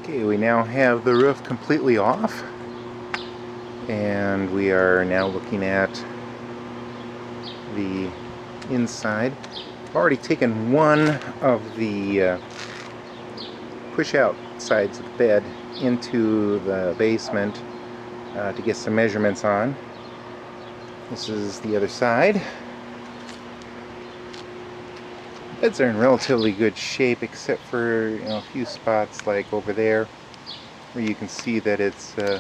Okay, we now have the roof completely off, and we are now looking at the inside. I've already taken one of the push-out sides of the bed into the basement to get some measurements on. This is the other side. Beds are in relatively good shape, except for a few spots like over there where you can see that it's had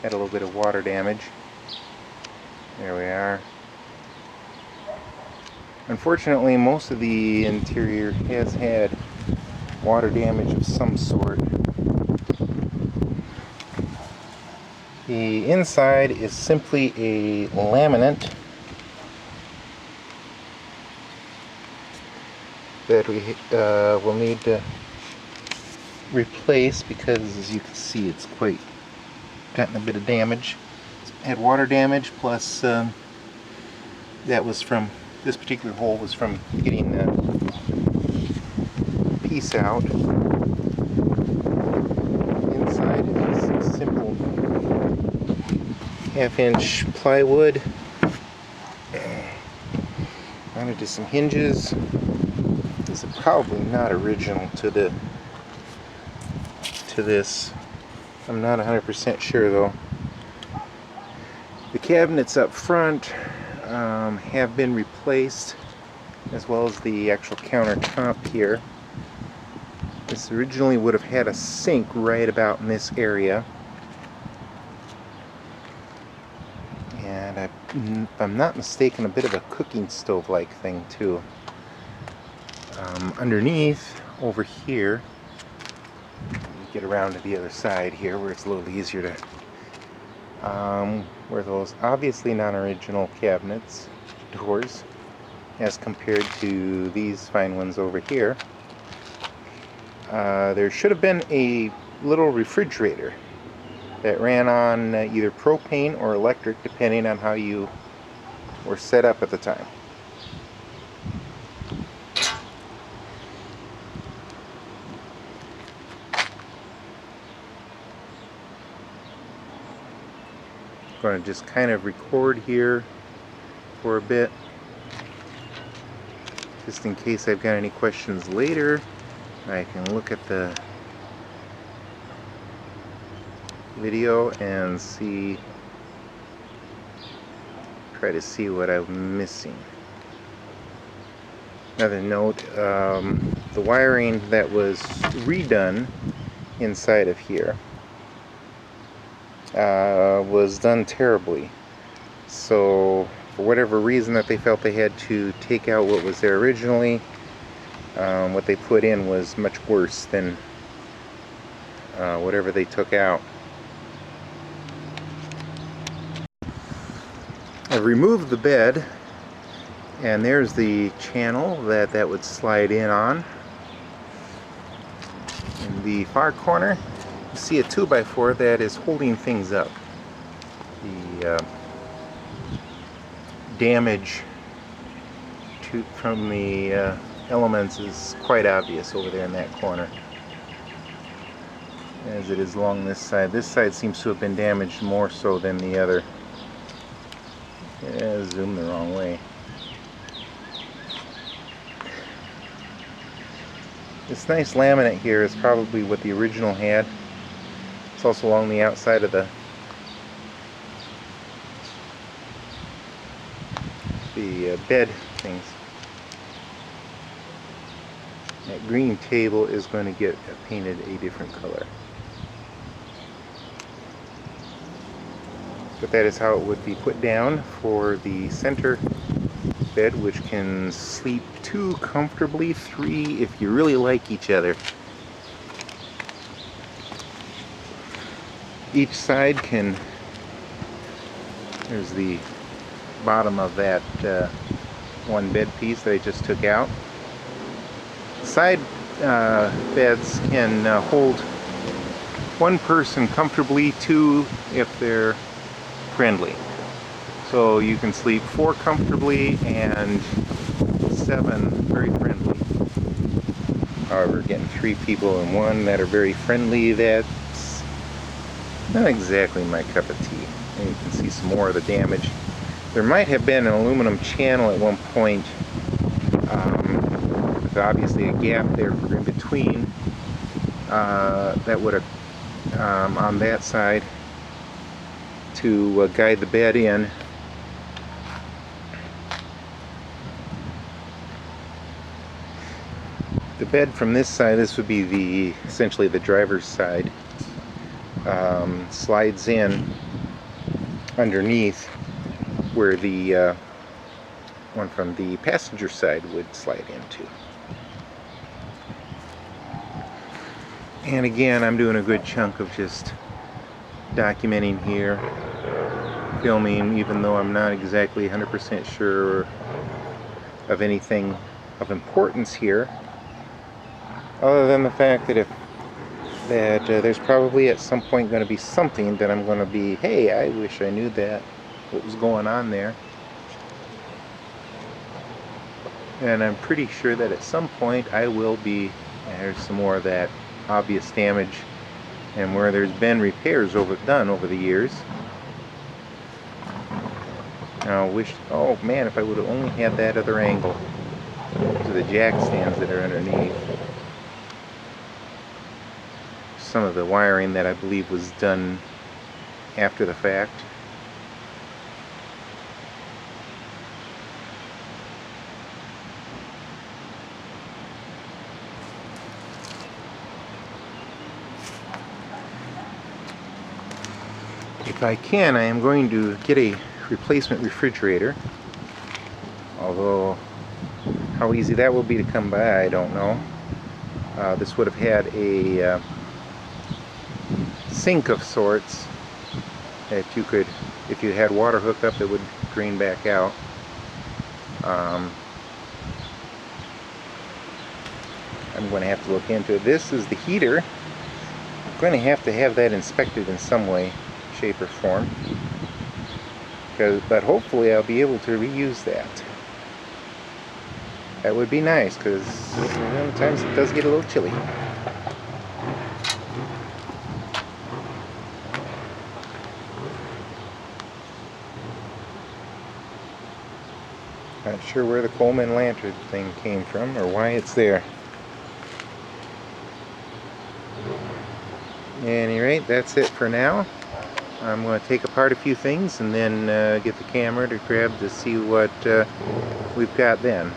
a little bit of water damage. There we are. Unfortunately, most of the interior has had water damage of some sort. The inside is simply a laminate that we will need to replace because, as you can see, it's quite gotten a bit of damage. It's had water damage, plus that was from, this particular hole was from getting the piece out. Inside is some simple half-inch plywood mounted to some hinges. This is probably not original to this. I'm not 100% sure though. The cabinets up front have been replaced, as well as the actual countertop here. This originally would have had a sink right about in this area, and if I'm not mistaken, a bit of a cooking stove-like thing too. Underneath, over here, get around to the other side here where it's a little easier to, where those obviously non-original cabinets, doors, as compared to these fine ones over here. There should have been a little refrigerator that ran on either propane or electric, depending on how you were set up at the time. I'm going to just kind of record here for a bit, just in case I've got any questions later. I can look at the video and try to see what I'm missing. Another note, the wiring that was redone inside of here was done terribly. So for whatever reason that they felt they had to take out what was there originally, what they put in was much worse than whatever they took out. I've removed the bed, and there's the channel that would slide in on. In the far corner, you see a 2x4 that is holding things up. The damage from the elements is quite obvious over there in that corner, as it is along this side. This side seems to have been damaged more so than the other. Yeah, zoom the wrong way. This nice laminate here is probably what the original had. It's also along the outside of the bed things. That green table is going to get painted a different color. But that is how it would be put down for the center bed, which can sleep 2 comfortably, 3 if you really like each other. Each side can, there's the bottom of that one bed piece that I just took out. Side beds can hold 1 person comfortably, 2 if they're friendly. So you can sleep 4 comfortably and 7 very friendly. However, getting 3 people in one that are very friendly, that's not exactly my cup of tea. And you can see some more of the damage. There might have been an aluminum channel at one point, with obviously a gap there for in between, that would have, on that side, to guide the bed in. The bed from this side, this would be essentially the driver's side, slides in underneath where the one from the passenger side would slide into. And again, I'm doing a good chunk of just documenting here, filming, even though I'm not exactly 100% sure of anything of importance here, other than the fact that there's probably at some point going to be something that I'm going to be, hey, I wish I knew that, what was going on there. And I'm pretty sure that at some point I will be, there's some more of that obvious damage, and where there's been repairs done over the years. Now I wish, oh man, if I would have only had that other angle to the jack stands that are underneath. Some of the wiring that I believe was done after the fact. If I can, I am going to get a replacement refrigerator, although how easy that will be to come by, I don't know. This would have had a sink of sorts that you could, if you had water hooked up, it would drain back out. I'm going to have to look into it. This is the heater. I'm going to have that inspected in some way, shape, or form. But hopefully I'll be able to reuse that. That would be nice, because sometimes it does get a little chilly. Not sure where the Coleman lantern thing came from or why it's there. At any rate, that's it for now. I'm going to take apart a few things and then get the camera to grab to see what we've got then.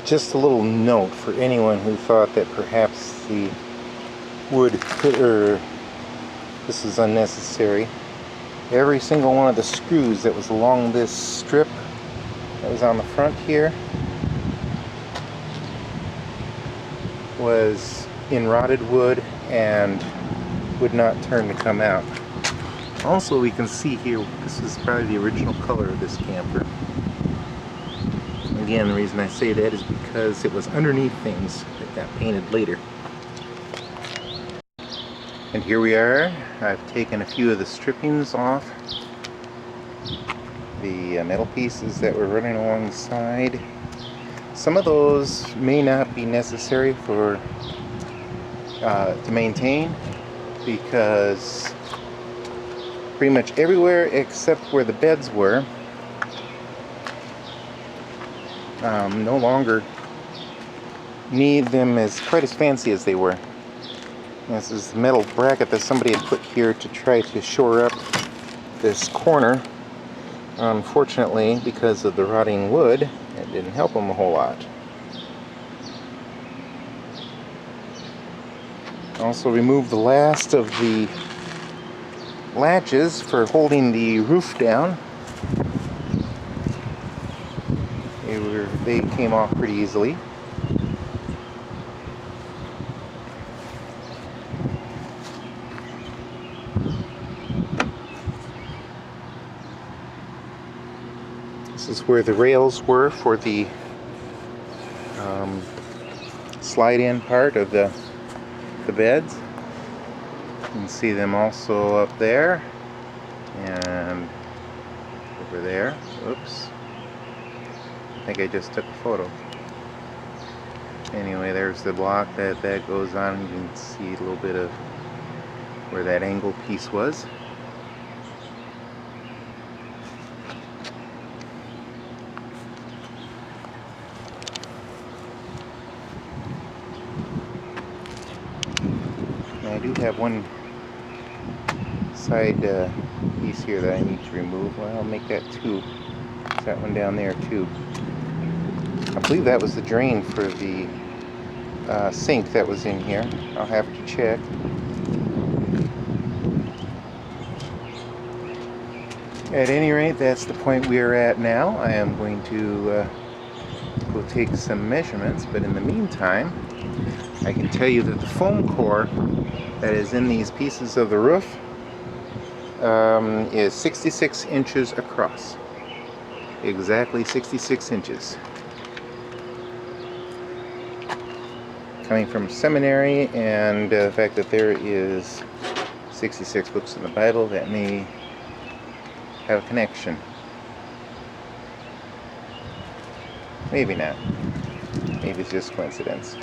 Just a little note for anyone who thought that perhaps the wood this is unnecessary. Every single one of the screws that was along this strip that was on the front here was in rotted wood and would not turn to come out. Also, we can see here, this is probably the original color of this camper. Again, the reason I say that is because it was underneath things that got painted later. And here we are. I've taken a few of the strippings off. The metal pieces that were running along the side. Some of those may not be necessary for to maintain, because pretty much everywhere except where the beds were no longer need them as quite as fancy as they were. This is the metal bracket that somebody had put here to try to shore up this corner. Unfortunately, because of the rotting wood, it didn't help them a whole lot. Also removed the last of the latches for holding the roof down. They came off pretty easily. This is where the rails were for the slide-in part of the beds. You can see them also up there and over there. Oops. I think I just took a photo. Anyway, there's the block that goes on. You can see a little bit of where that angle piece was. And I do have one side piece here that I need to remove. Well, I'll make that two. There's that one down there too. I believe that was the drain for the sink that was in here. I'll have to check. At any rate, that's the point we are at now. I am going to go take some measurements, but in the meantime, I can tell you that the foam core that is in these pieces of the roof is 66 inches across. Exactly 66 inches. Coming from seminary, and the fact that there is 66 books in the Bible, that may have a connection. Maybe not. Maybe it's just coincidence.